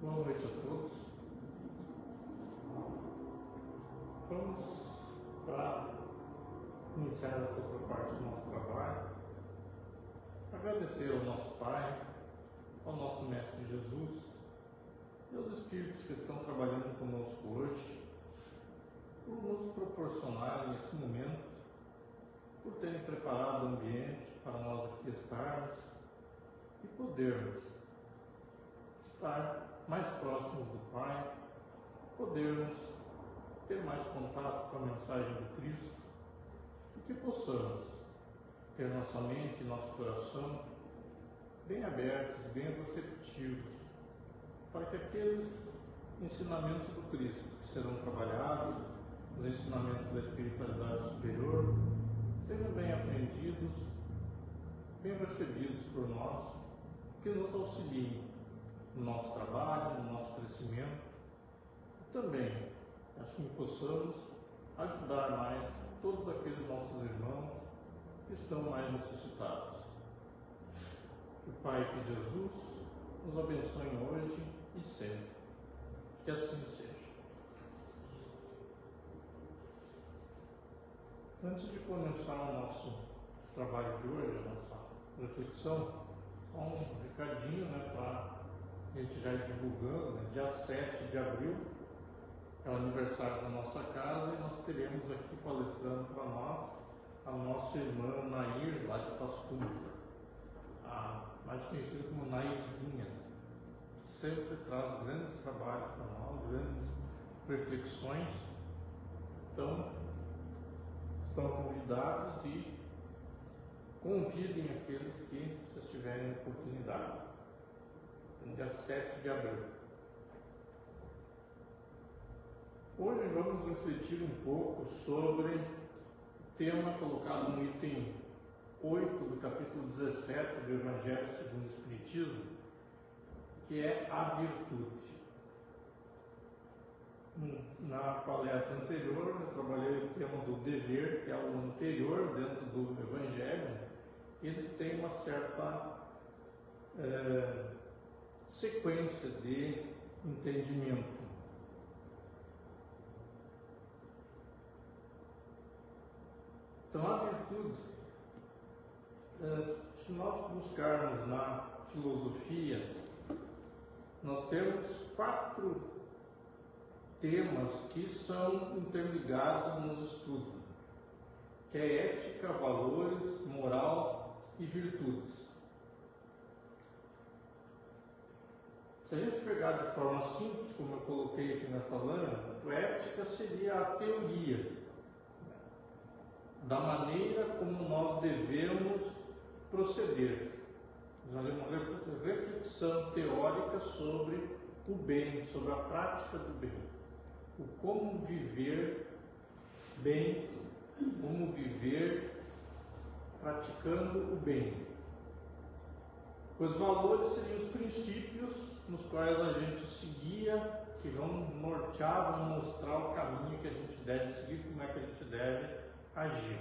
Boa noite a todos. Vamos para iniciar essa outra parte do nosso trabalho. Agradecer ao nosso Pai, ao nosso Mestre Jesus e aos Espíritos que estão trabalhando conosco hoje, por nos proporcionarem esse momento, por terem preparado o ambiente para nós aqui estarmos e podermos estar mais próximos do Pai, podermos ter mais contato com a mensagem do Cristo e que possamos ter nossa mente e nosso coração bem abertos, bem receptivos, para que aqueles ensinamentos do Cristo que serão trabalhados, os ensinamentos da espiritualidade superior, sejam bem aprendidos, bem recebidos por nós, que nos auxiliem no nosso trabalho, no nosso crescimento, e também, assim possamos ajudar mais todos aqueles nossos irmãos que estão mais necessitados. Que o Pai, que Jesus nos abençoe hoje e sempre. Que assim seja. Antes de começar o nosso trabalho de hoje, a nossa reflexão, só um recadinho, para a gente já ir divulgando, dia 7 de abril, é o aniversário da nossa casa e nós teremos aqui palestrando para nós a nossa irmã Nair, lá de Passo Fundo, a mais conhecida como Nairzinha, que sempre traz grandes trabalhos para nós, grandes reflexões. Então, estão convidados e convidem aqueles que vocês tiverem oportunidade. No dia 7 de abril. Hoje vamos refletir um pouco sobre o tema colocado no item 8 do capítulo 17 do Evangelho segundo o Espiritismo, que é a virtude. Na palestra anterior, eu trabalhei o tema do dever, que é o anterior dentro do Evangelho, e eles têm uma certa sequência de entendimento. Então, a virtude, se nós buscarmos na filosofia, nós temos 4 temas que são interligados nos estudos, que é ética, valores, moral e virtudes. Se a gente pegar de forma simples, como eu coloquei aqui nessa lâmina, a ética seria a teoria da maneira como nós devemos proceder. Nós vamos fazer uma reflexão teórica sobre o bem, sobre a prática do bem. O como viver bem, como viver praticando o bem. Os valores seriam os princípios nos quais a gente seguia, que vão nortear, vão mostrar o caminho que a gente deve seguir, como é que a gente deve agir.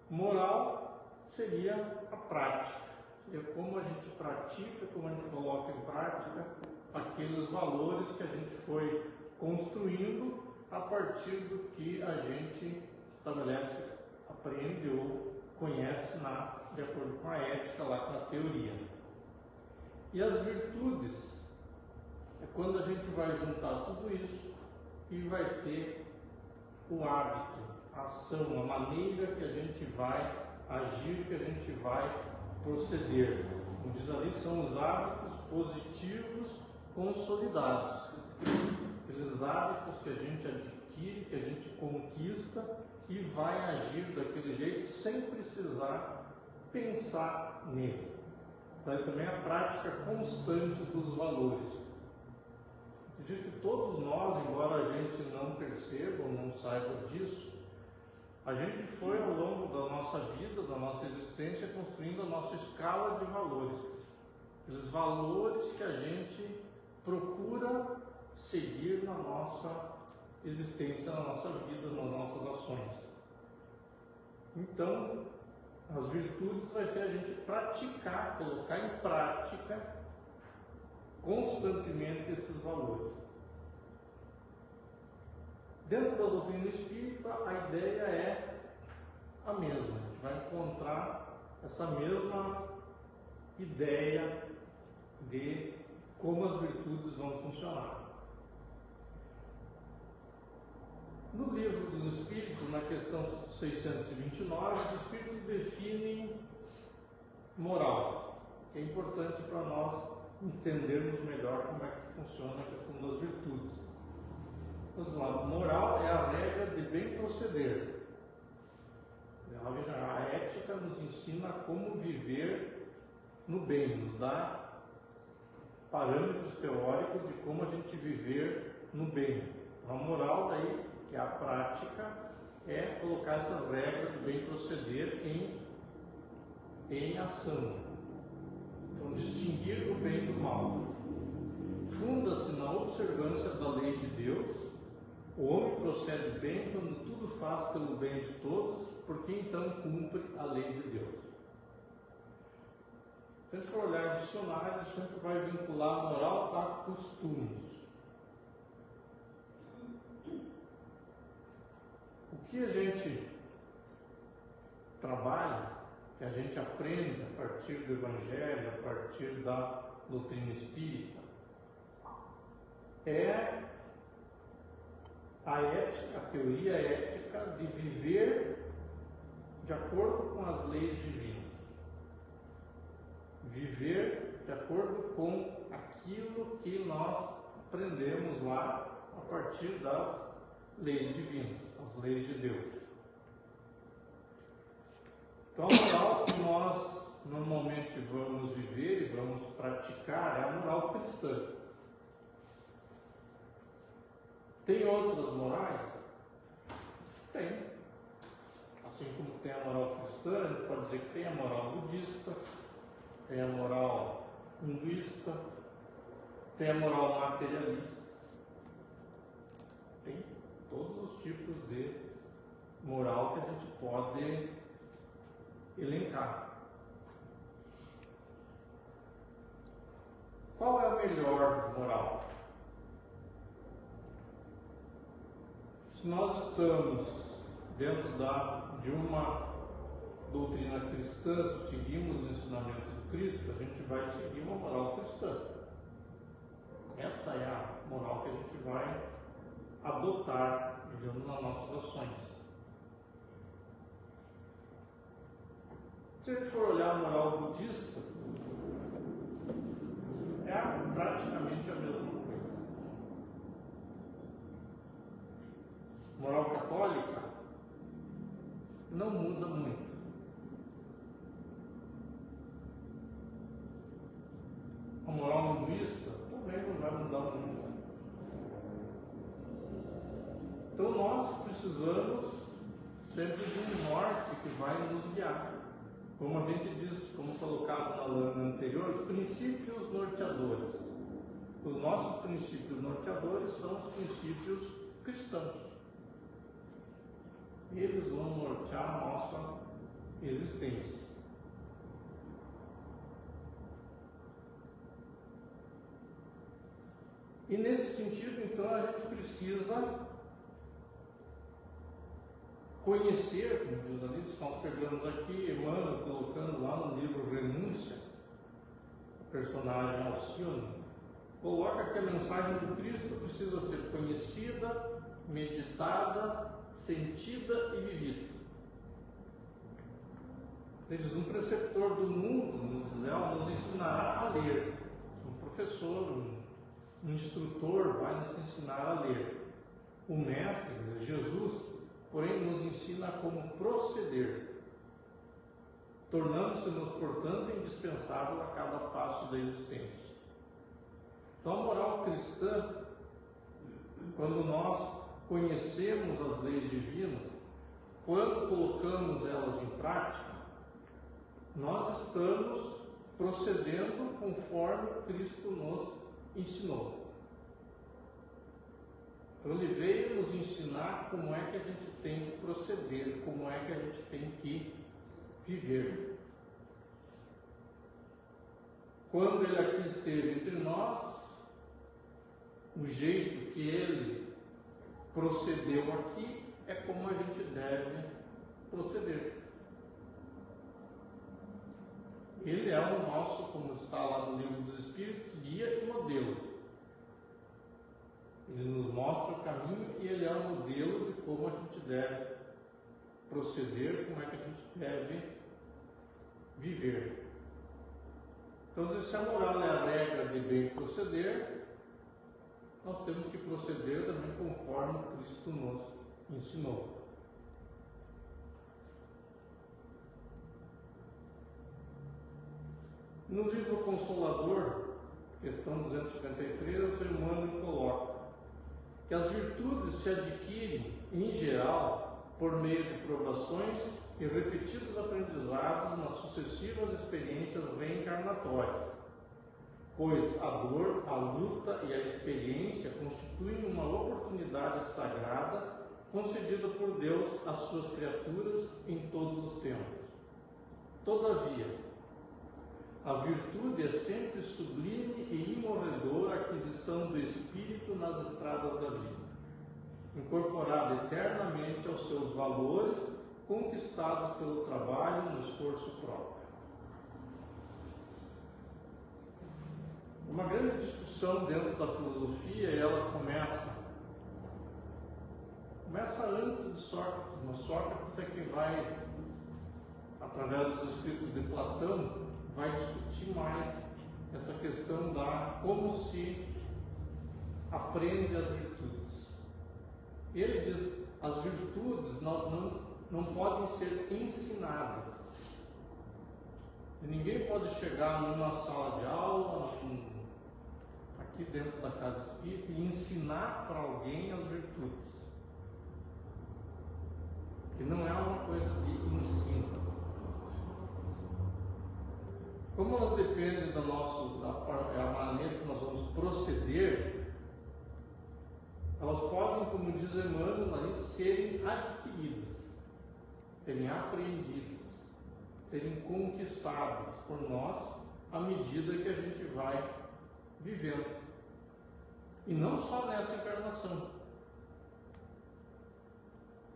Moral seria a prática, seria como a gente pratica, como a gente coloca em prática aqueles valores que a gente foi construindo a partir do que a gente estabelece, aprende ou conhece de acordo com a ética, lá com a teoria. E as virtudes é quando a gente vai juntar tudo isso e vai ter o hábito, a ação, a maneira que a gente vai agir, que a gente vai proceder. Como diz ali, são os hábitos positivos consolidados. Aqueles hábitos que a gente adquire, que a gente conquista e vai agir daquele jeito sem precisar pensar nele. Então, também a prática constante dos valores. Diz que todos nós, embora a gente não perceba ou não saiba disso, a gente foi ao longo da nossa vida, da nossa existência, construindo a nossa escala de valores. Aqueles valores que a gente procura seguir na nossa existência, na nossa vida, nas nossas ações. Então, as virtudes vai ser a gente praticar, colocar em prática constantemente esses valores. Dentro da doutrina espírita, a ideia é a mesma. A gente vai encontrar essa mesma ideia de como as virtudes vão funcionar. No livro dos Espíritos, na questão 629, os Espíritos definem moral, que é importante para nós entendermos melhor como é que funciona a questão das virtudes. Vamos lá, moral é a regra de bem proceder. A ética nos ensina como viver no bem, nos dá parâmetros teóricos de como a gente viver no bem. A moral daí, que é a prática, é colocar essas regras do bem proceder em ação. Então, distinguir o bem do mal. Funda-se na observância da lei de Deus. O homem procede bem quando tudo faz pelo bem de todos, porque então cumpre a lei de Deus. Se a gente for olhar em dicionário, sempre vai vincular a moral a costumes. O que a gente trabalha, que a gente aprende a partir do Evangelho, a partir da doutrina espírita, é a ética, a teoria ética de viver de acordo com as leis divinas. Viver de acordo com aquilo que nós aprendemos lá a partir das leis divinas, as leis de Deus. Então, a moral que nós normalmente vamos viver e vamos praticar é a moral cristã. Tem outras morais? Tem. Assim como tem a moral cristã, a gente pode dizer que tem a moral budista, tem a moral hinduísta, tem a moral materialista. Tem todos os tipos de moral que a gente pode elencar. Qual é a melhor moral? Se nós estamos dentro de uma doutrina cristã, se seguimos os ensinamentos do Cristo, a gente vai seguir uma moral cristã. Essa é a moral que a gente vai adotar, digamos, nas nossas ações. Se a gente for olhar a moral budista, é praticamente a mesma coisa. Moral católica não muda muito. A moral hinduísta também não vai mudar muito. Então nós precisamos sempre de um norte que vai nos guiar. Como a gente diz, como colocado na lâmina anterior, os princípios norteadores. Os nossos princípios norteadores são os princípios cristãos. Eles vão nortear a nossa existência. E nesse sentido, então, a gente precisa conhecer, como diz ali, nós pegamos aqui, Emmanuel colocando lá no livro Renúncia, o personagem Alcione, coloca que a mensagem do Cristo precisa ser conhecida, meditada, sentida e vivida. Ele diz, um preceptor do mundo, nos ensinará a ler. Um professor, um instrutor vai nos ensinar a ler. O mestre, Jesus, porém nos ensina como proceder, tornando-se-nos, portanto, indispensável a cada passo da existência. Então, a moral cristã, quando nós conhecemos as leis divinas, quando colocamos elas em prática, nós estamos procedendo conforme Cristo nos ensinou. Então ele veio nos ensinar como é que a gente tem que proceder, como é que a gente tem que viver. quando Ele aqui esteve entre nós, o jeito que Ele procedeu aqui é como a gente deve proceder. Ele é o nosso, como está lá no Livro dos Espíritos, guia e modelo. Ele nos mostra o caminho e Ele é o modelo de como a gente deve proceder, como é que a gente deve viver. Então, se a moral é a regra de bem proceder, nós temos que proceder também conforme Cristo nos ensinou. No livro Consolador, questão 253, o Emmanuel coloca que as virtudes se adquirem, em geral, por meio de provações e repetidos aprendizados nas sucessivas experiências reencarnatórias, pois a dor, a luta e a experiência constituem uma oportunidade sagrada concedida por Deus às suas criaturas em todos os tempos. Todavia, a virtude é sempre sublime e imorredora aquisição do espírito nas estradas da vida, incorporada eternamente aos seus valores, conquistados pelo trabalho no esforço próprio. Uma grande discussão dentro da filosofia, ela começa antes de Sócrates, mas Sócrates é que vai, através dos escritos de Platão, vai discutir mais essa questão da como se aprende as virtudes. Ele diz, as virtudes não podem ser ensinadas. E ninguém pode chegar numa sala de aula, aqui dentro da casa espírita, e ensinar para alguém as virtudes. Que não é uma coisa de ensino. Como elas dependem da maneira que nós vamos proceder, elas podem, como diz Emmanuel, serem adquiridas, serem apreendidas, serem conquistadas por nós à medida que a gente vai vivendo. E não só nessa encarnação.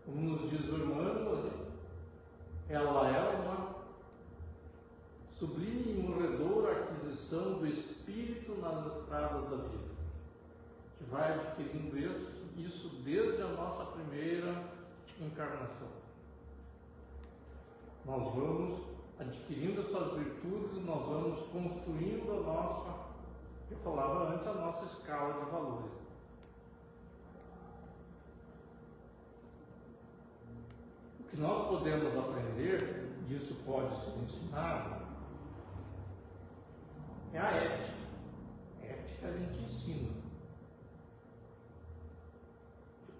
Como nos diz o Emmanuel, ela é uma sublime e morredora aquisição do espírito nas estradas da vida, que vai adquirindo isso desde a nossa primeira encarnação. Nós vamos adquirindo essas virtudes, nós vamos construindo a nossa, eu falava antes, a nossa escala de valores. O que nós podemos aprender, e isso pode ser ensinado, é a ética. A ética a gente ensina.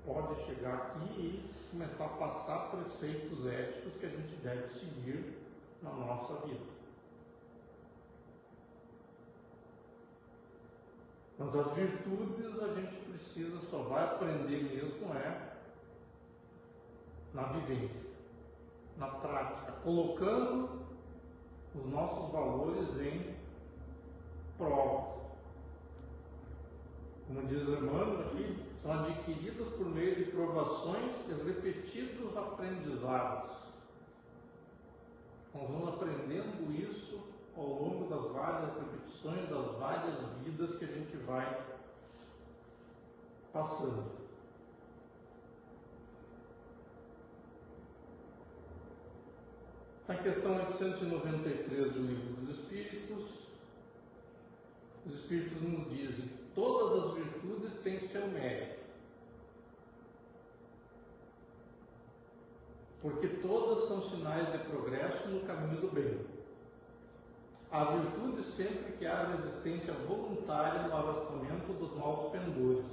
Pode chegar aqui e começar a passar preceitos éticos que a gente deve seguir na nossa vida. Mas as virtudes a gente precisa, só vai aprender mesmo na vivência, na prática, colocando os nossos valores em prova. Como diz Emmanuel aqui, são adquiridas por meio de provações e repetidos aprendizados. Nós vamos aprendendo isso ao longo das várias repetições, das várias vidas que a gente vai passando. Na questão 893 do Livro dos Espíritos, os Espíritos nos dizem: todas as virtudes têm seu mérito, porque todas são sinais de progresso no caminho do bem. A virtude sempre que há resistência voluntária no arrastamento dos maus pendores.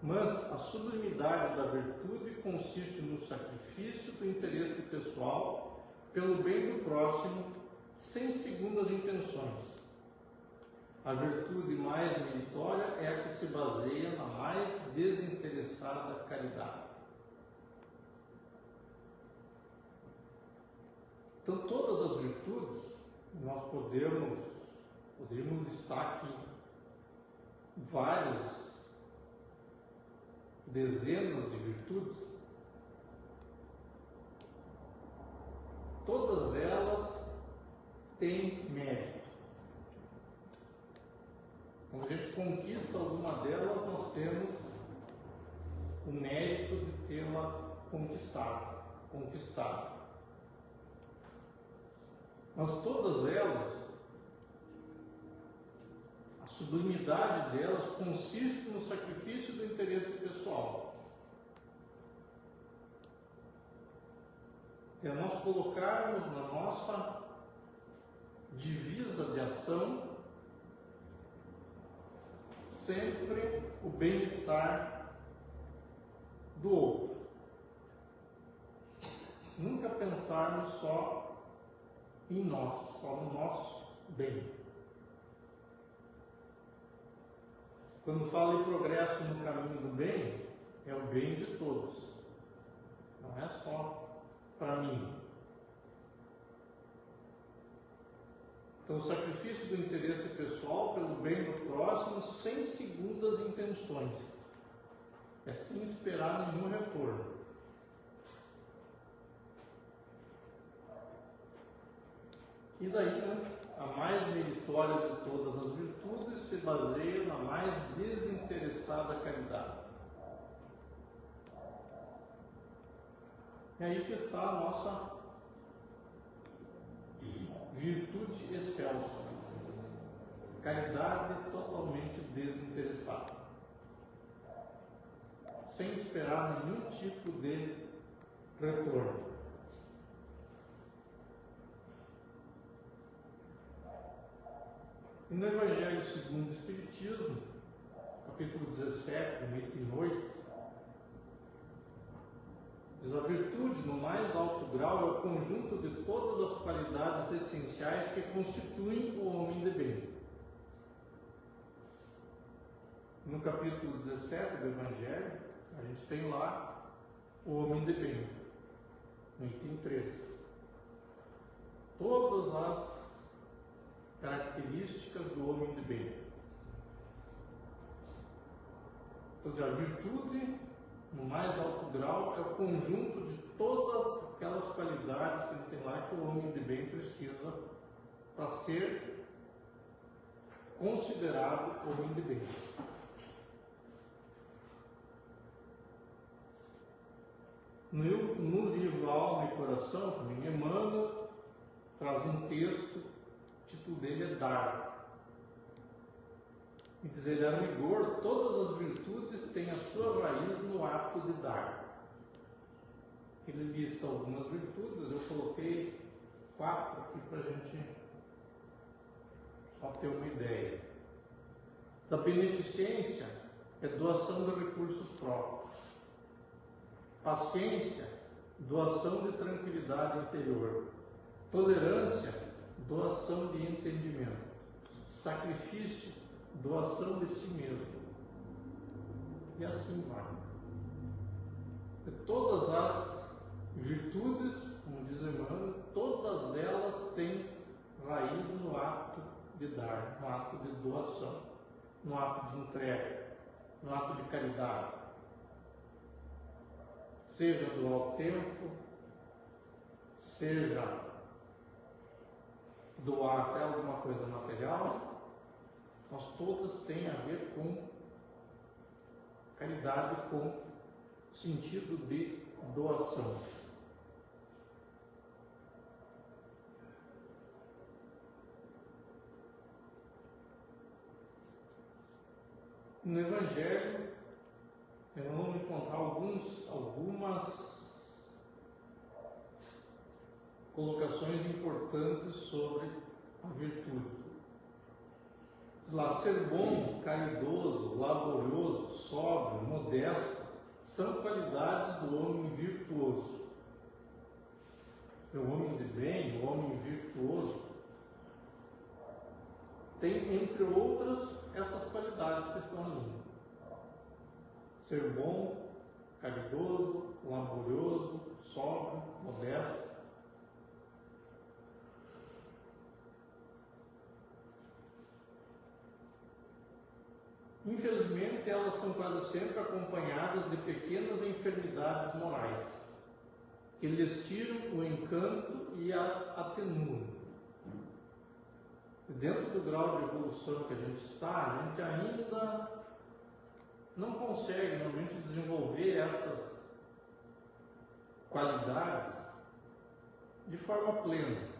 Mas a sublimidade da virtude consiste no sacrifício do interesse pessoal pelo bem do próximo, sem segundas intenções. A virtude mais meritória é a que se baseia na mais desinteressada caridade. Então, todas as virtudes nós podemos Poderíamos listar aqui várias dezenas de virtudes. Todas elas têm mérito. Quando a gente conquista alguma delas, nós temos o mérito de tê-la conquistado. Mas todas elas, a sublimidade delas consiste no sacrifício do interesse pessoal. Se nós colocarmos na nossa divisa de ação sempre o bem-estar do outro. Nunca pensarmos só em nós, só no nosso bem. Quando falo em progresso no caminho do bem, é o bem de todos. Não é só para mim. Então, o sacrifício do interesse pessoal pelo bem do próximo sem segundas intenções. É sem esperar nenhum retorno. E daí, a mais meritória de todas as virtudes se baseia na mais desinteressada caridade. É aí que está a nossa virtude excelsa. Caridade totalmente desinteressada. Sem esperar nenhum tipo de retorno. E no Evangelho segundo o Espiritismo, capítulo 17, no item 8, diz: a virtude, no mais alto grau, é o conjunto de todas as qualidades essenciais que constituem o homem de bem. No capítulo 17 do Evangelho, a gente tem lá o homem de bem, no item 3. Todas as características do homem de bem. Então, a virtude, no mais alto grau, é o conjunto de todas aquelas qualidades que ele tem lá que o homem de bem precisa para ser considerado homem de bem. No livro Alma e Coração, também Emmanuel traz um texto, o título dele é Dar. E diz ele: a rigor, todas as virtudes têm a sua raiz no ato de dar. Ele lista algumas virtudes, eu coloquei 4 aqui para a gente só ter uma ideia. A beneficência é doação de recursos próprios. Paciência, doação de tranquilidade interior. Tolerância, doação de entendimento. Sacrifício, doação de si mesmo. E assim vai. E todas as virtudes, como diz Emmanuel, todas elas têm raiz no ato de dar, no ato de doação, no ato de entrega, no ato de caridade. Seja doar o tempo, seja doar até alguma coisa material, mas todas têm a ver com caridade, com sentido de doação. No Evangelho, vamos encontrar algumas colocações importantes sobre a virtude. Diz lá: ser bom, caridoso, laborioso, sóbrio, modesto, são qualidades do homem virtuoso. O homem de bem, o homem virtuoso, tem, entre outras, essas qualidades que estão ali. Ser bom, caridoso, laborioso, sóbrio, modesto. infelizmente elas são quase sempre acompanhadas de pequenas enfermidades morais, que lhes tiram o encanto e as atenuam. E dentro do grau de evolução que a gente está, a gente ainda não consegue realmente desenvolver essas qualidades de forma plena.